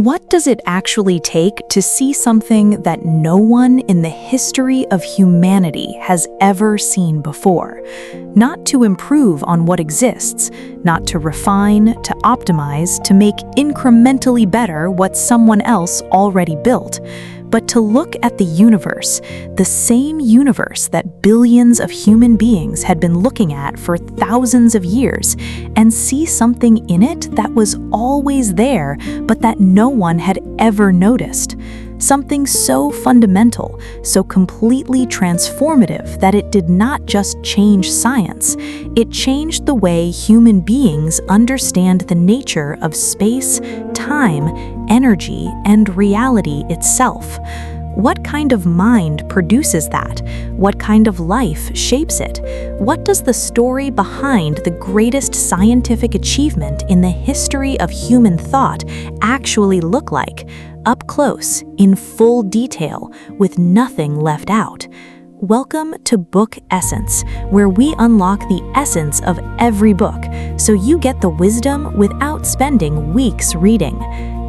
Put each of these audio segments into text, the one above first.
What does it actually take to see something that no one in the history of humanity has ever seen before? Not to improve on what exists, not to refine, to optimize, to make incrementally better what someone else already built, but to look at the universe, the same universe that billions of human beings had been looking at for thousands of years, and see something in it that was always there, but that no one had ever noticed. Something so fundamental, so completely transformative that it did not just change science, it changed the way human beings understand the nature of space, time, energy, and reality itself. What kind of mind produces that? What kind of life shapes it? What does the story behind the greatest scientific achievement in the history of human thought actually look like? Up close, in full detail, with nothing left out. Welcome to Book Essence, where we unlock the essence of every book, so you get the wisdom without spending weeks reading.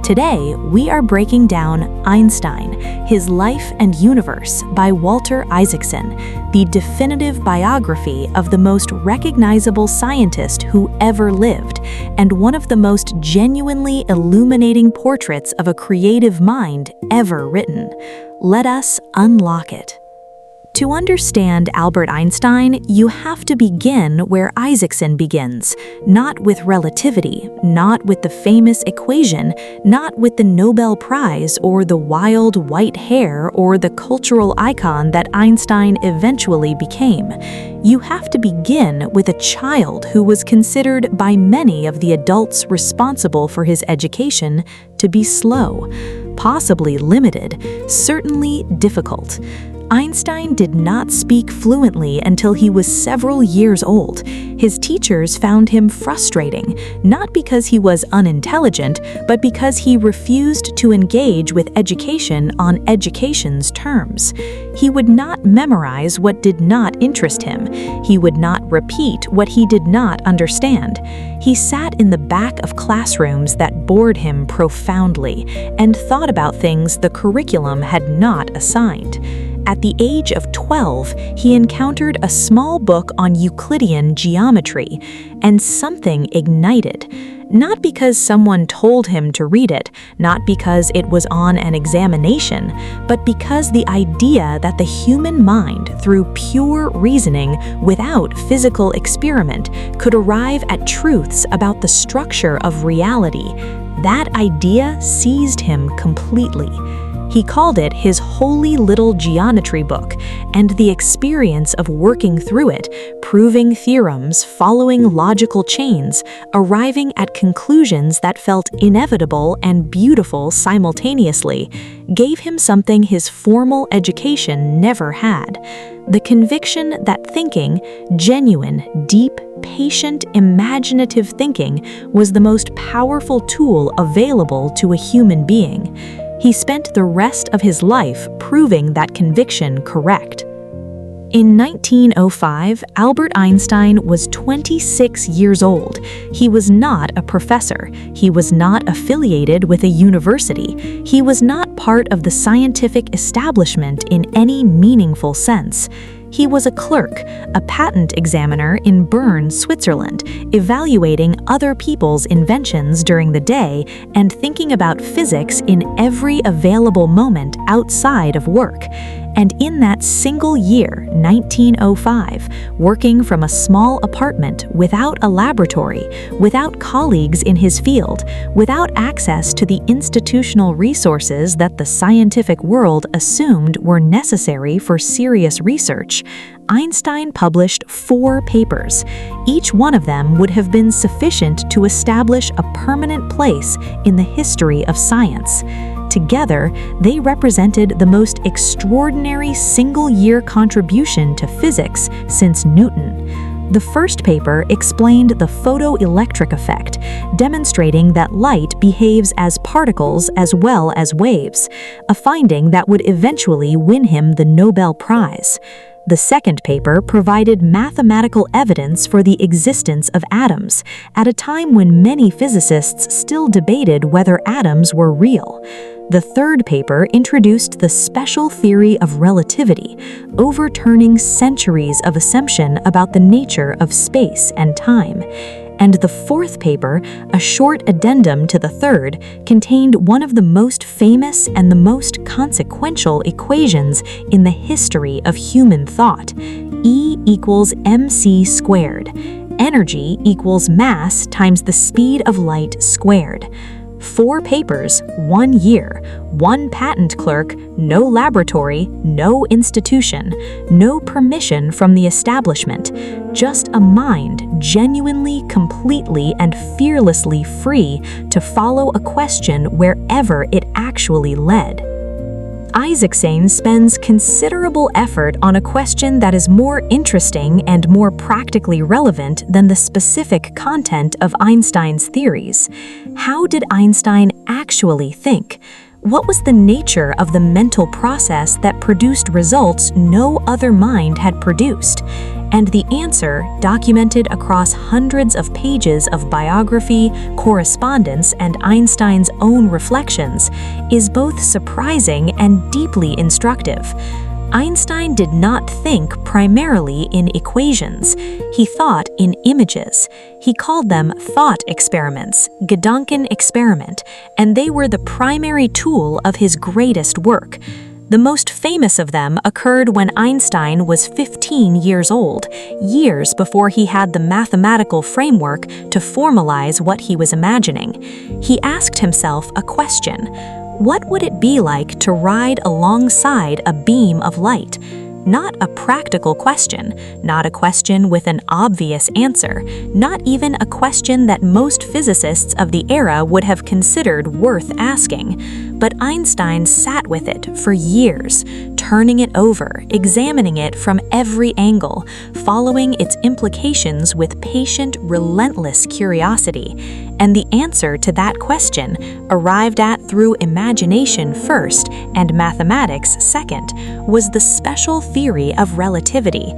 Today, we are breaking down Einstein, His Life and Universe by Walter Isaacson, the definitive biography of the most recognizable scientist who ever lived, and one of the most genuinely illuminating portraits of a creative mind ever written. Let us unlock it. To understand Albert Einstein, you have to begin where Isaacson begins, not with relativity, not with the famous equation, not with the Nobel Prize or the wild white hair or the cultural icon that Einstein eventually became. You have to begin with a child who was considered by many of the adults responsible for his education to be slow, possibly limited, certainly difficult. Einstein did not speak fluently until he was several years old. His teachers found him frustrating, not because he was unintelligent, but because he refused to engage with education on education's terms. He would not memorize what did not interest him. He would not repeat what he did not understand. He sat in the back of classrooms that bored him profoundly and thought about things the curriculum had not assigned. At the age of 12, he encountered a small book on Euclidean geometry, and something ignited. Not because someone told him to read it, not because it was on an examination, but because the idea that the human mind, through pure reasoning, without physical experiment, could arrive at truths about the structure of reality, that idea seized him completely. He called it his holy little geometry book, and the experience of working through it, proving theorems, following logical chains, arriving at conclusions that felt inevitable and beautiful simultaneously, gave him something his formal education never had: the conviction that thinking, genuine, deep, patient, imaginative thinking, was the most powerful tool available to a human being. He spent the rest of his life proving that conviction correct. In 1905, Albert Einstein was 26 years old. He was not a professor. He was not affiliated with a university. He was not part of the scientific establishment in any meaningful sense. He was a clerk, a patent examiner in Bern, Switzerland, evaluating other people's inventions during the day and thinking about physics in every available moment outside of work. And in that single year, 1905, working from a small apartment without a laboratory, without colleagues in his field, without access to the institutional resources that the scientific world assumed were necessary for serious research, Einstein published 4 papers. Each one of them would have been sufficient to establish a permanent place in the history of science. Together, they represented the most extraordinary single-year contribution to physics since Newton. The first paper explained the photoelectric effect, demonstrating that light behaves as particles as well as waves, a finding that would eventually win him the Nobel Prize. The second paper provided mathematical evidence for the existence of atoms, at a time when many physicists still debated whether atoms were real. The third paper introduced the special theory of relativity, overturning centuries of assumption about the nature of space and time. And the fourth paper, a short addendum to the third, contained one of the most famous and the most consequential equations in the history of human thought: E equals mc squared. Energy equals mass times the speed of light squared. 4 papers, 1 year, 1 patent clerk, no laboratory, no institution, no permission from the establishment, just a mind genuinely, completely, and fearlessly free to follow a question wherever it actually led. Isaacson spends considerable effort on a question that is more interesting and more practically relevant than the specific content of Einstein's theories. How did Einstein actually think? What was the nature of the mental process that produced results no other mind had produced? And the answer, documented across hundreds of pages of biography, correspondence, and Einstein's own reflections, is both surprising and deeply instructive. Einstein did not think primarily in equations. He thought in images. He called them thought experiments, Gedankenexperiment, and they were the primary tool of his greatest work. The most famous of them occurred when Einstein was 15 years old, years before he had the mathematical framework to formalize what he was imagining. He asked himself a question: what would it be like to ride alongside a beam of light? Not a practical question, not a question with an obvious answer, not even a question that most physicists of the era would have considered worth asking. But Einstein sat with it for years, turning it over, examining it from every angle, following its implications with patient, relentless curiosity. And the answer to that question, arrived at through imagination first and mathematics second, was the special theory of relativity.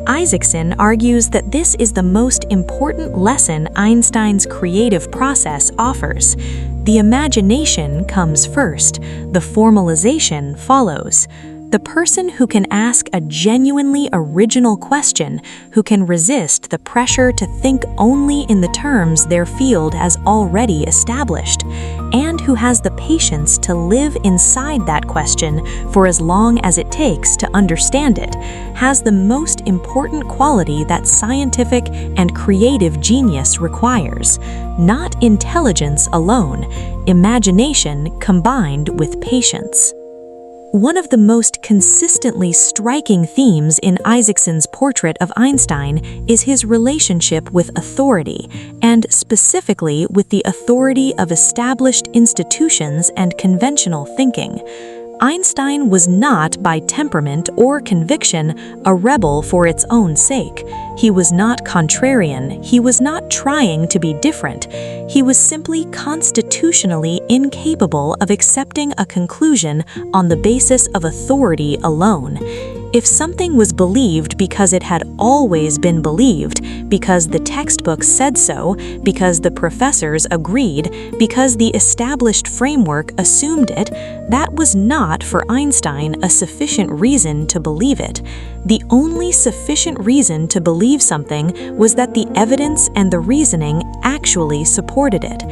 Isaacson argues that this is the most important lesson Einstein's creative process offers. The imagination comes first, the formalization follows. The person who can ask a genuinely original question, who can resist the pressure to think only in the terms their field has already established, and who has the patience to live inside that question for as long as it takes to understand it, has the most important quality that scientific and creative genius requires. Not intelligence alone, imagination combined with patience. One of the most consistently striking themes in Isaacson's portrait of Einstein is his relationship with authority, and specifically with the authority of established institutions and conventional thinking. Einstein was not, by temperament or conviction, a rebel for its own sake. He was not contrarian, he was not trying to be different. He was simply constitutionally incapable of accepting a conclusion on the basis of authority alone. If something was believed because it had always been believed, because the textbook said so, because the professors agreed, because the established framework assumed it, that was not for Einstein a sufficient reason to believe it. The only sufficient reason to believe something was that the evidence and the reasoning actually supported it.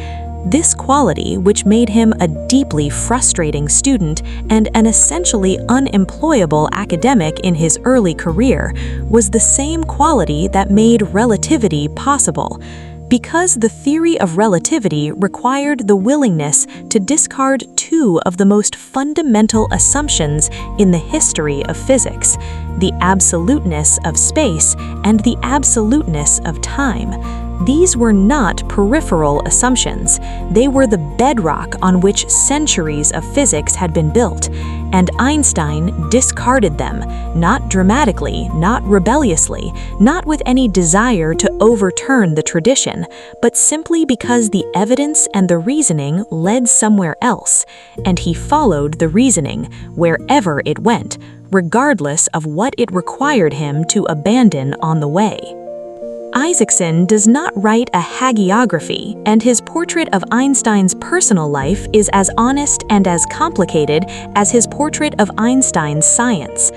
This quality, which made him a deeply frustrating student and an essentially unemployable academic in his early career, was the same quality that made relativity possible. Because the theory of relativity required the willingness to discard two of the most fundamental assumptions in the history of physics: the absoluteness of space and the absoluteness of time. These were not peripheral assumptions. They were the bedrock on which centuries of physics had been built, and Einstein discarded them, not dramatically, not rebelliously, not with any desire to overturn the tradition, but simply because the evidence and the reasoning led somewhere else, and he followed the reasoning wherever it went, regardless of what it required him to abandon on the way. Isaacson does not write a hagiography, and his portrait of Einstein's personal life is as honest and as complicated as his portrait of Einstein's science.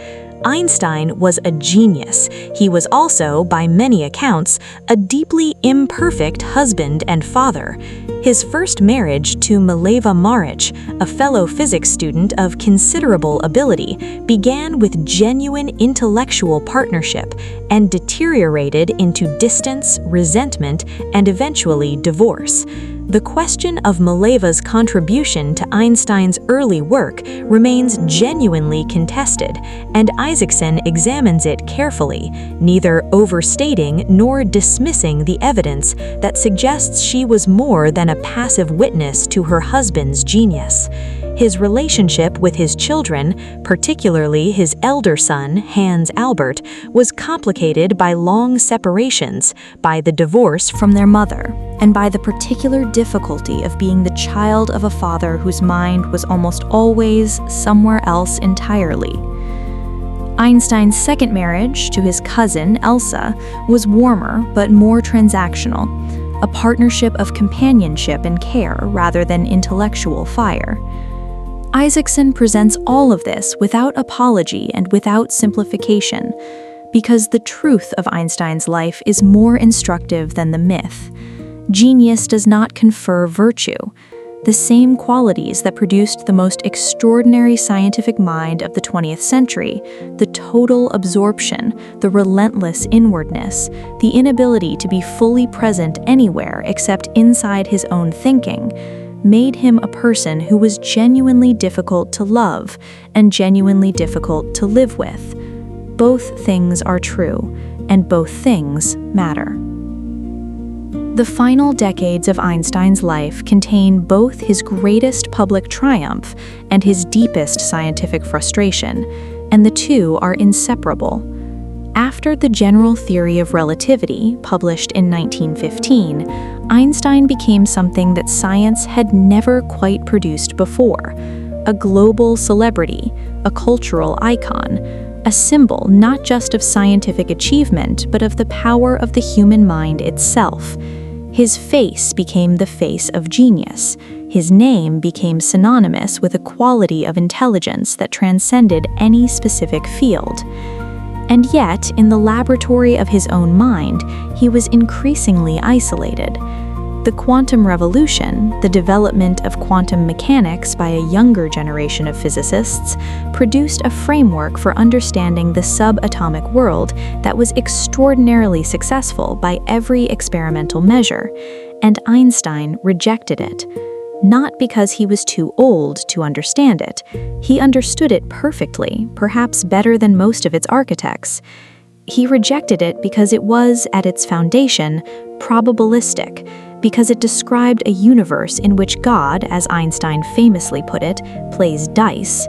Einstein was a genius. He was also, by many accounts, a deeply imperfect husband and father. His first marriage to Mileva Maric, a fellow physics student of considerable ability, began with genuine intellectual partnership and deteriorated into distance, resentment, and eventually divorce. The question of Mileva's contribution to Einstein's early work remains genuinely contested, and Isaacson examines it carefully, neither overstating nor dismissing the evidence that suggests she was more than a passive witness to her husband's genius. His relationship with his children, particularly his elder son, Hans Albert, was complicated by long separations, by the divorce from their mother, and by the particular difficulty of being the child of a father whose mind was almost always somewhere else entirely. Einstein's second marriage to his cousin, Elsa, was warmer but more transactional, a partnership of companionship and care rather than intellectual fire. Isaacson presents all of this without apology and without simplification, because the truth of Einstein's life is more instructive than the myth. Genius does not confer virtue. The same qualities that produced the most extraordinary scientific mind of the 20th century, the total absorption, the relentless inwardness, the inability to be fully present anywhere except inside his own thinking, made him a person who was genuinely difficult to love and genuinely difficult to live with. Both things are true, and both things matter. The final decades of Einstein's life contain both his greatest public triumph and his deepest scientific frustration, and the two are inseparable. After the General Theory of Relativity, published in 1915, Einstein became something that science had never quite produced before: a global celebrity, a cultural icon, a symbol not just of scientific achievement, but of the power of the human mind itself. His face became the face of genius. His name became synonymous with a quality of intelligence that transcended any specific field. And yet, in the laboratory of his own mind, he was increasingly isolated. The quantum revolution, the development of quantum mechanics by a younger generation of physicists, produced a framework for understanding the subatomic world that was extraordinarily successful by every experimental measure, and Einstein rejected it. Not because he was too old to understand it. He understood it perfectly, perhaps better than most of its architects. He rejected it because it was, at its foundation, probabilistic, because it described a universe in which God, as Einstein famously put it, plays dice.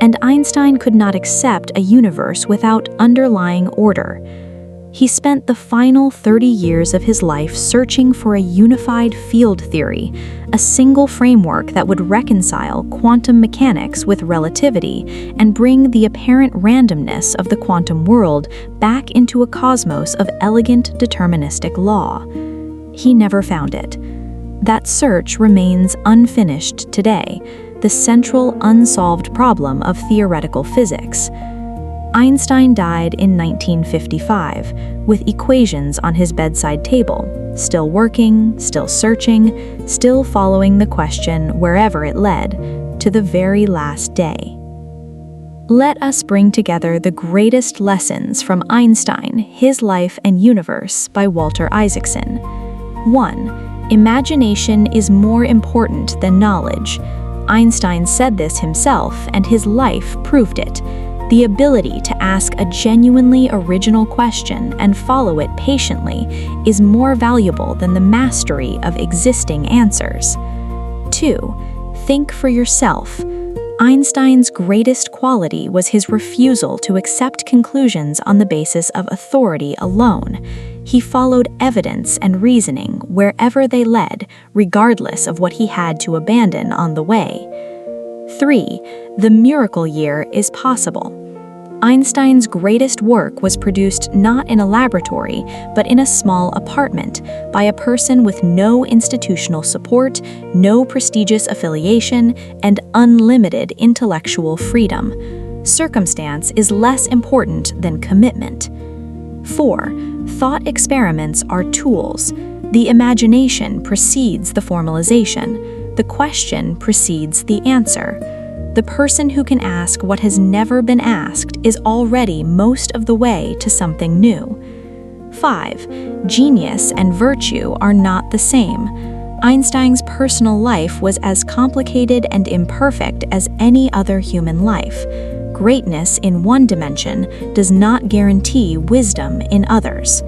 And Einstein could not accept a universe without underlying order. He spent the final 30 years of his life searching for a unified field theory, a single framework that would reconcile quantum mechanics with relativity and bring the apparent randomness of the quantum world back into a cosmos of elegant deterministic law. He never found it. That search remains unfinished today, the central unsolved problem of theoretical physics. Einstein died in 1955, with equations on his bedside table, still working, still searching, still following the question wherever it led, to the very last day. Let us bring together the greatest lessons from Einstein, His Life and Universe by Walter Isaacson. 1. Imagination is more important than knowledge. Einstein said this himself, and his life proved it. The ability to ask a genuinely original question and follow it patiently is more valuable than the mastery of existing answers. 2. Think for yourself. Einstein's greatest quality was his refusal to accept conclusions on the basis of authority alone. He followed evidence and reasoning wherever they led, regardless of what he had to abandon on the way. 3. The miracle year is possible. Einstein's greatest work was produced not in a laboratory, but in a small apartment, by a person with no institutional support, no prestigious affiliation, and unlimited intellectual freedom. Circumstance is less important than commitment. 4. Thought experiments are tools. The imagination precedes the formalization. The question precedes the answer. The person who can ask what has never been asked is already most of the way to something new. 5. Genius and virtue are not the same. Einstein's personal life was as complicated and imperfect as any other human life. Greatness in one dimension does not guarantee wisdom in others.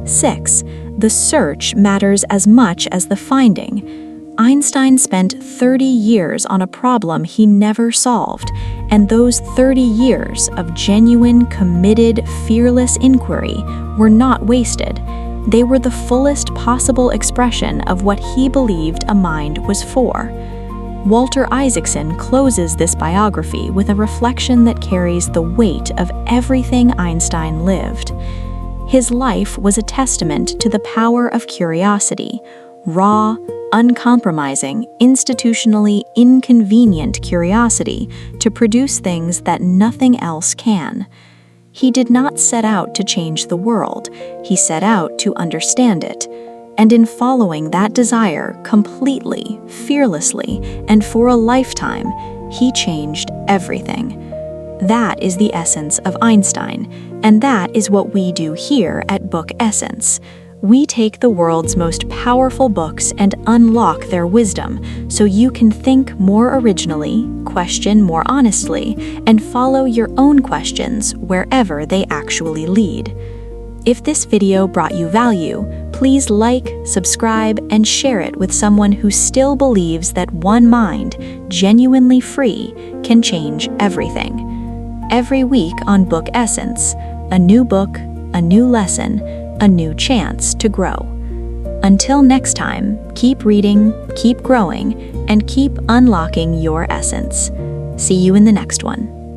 6. The search matters as much as the finding. Einstein spent 30 years on a problem he never solved, and those 30 years of genuine, committed, fearless inquiry were not wasted. They were the fullest possible expression of what he believed a mind was for. Walter Isaacson closes this biography with a reflection that carries the weight of everything Einstein lived. His life was a testament to the power of curiosity, raw, uncompromising, institutionally inconvenient curiosity to produce things that nothing else can. He did not set out to change the world, he set out to understand it. And in following that desire completely, fearlessly, and for a lifetime, he changed everything. That is the essence of Einstein, and that is what we do here at Book Essence. We take the world's most powerful books and unlock their wisdom so you can think more originally, question more honestly, and follow your own questions wherever they actually lead. If this video brought you value, please like, subscribe, and share it with someone who still believes that one mind, genuinely free, can change everything. Every week on Book Essence, a new book, a new lesson, a new chance to grow. Until next time, keep reading, keep growing, and keep unlocking your essence. See you in the next one.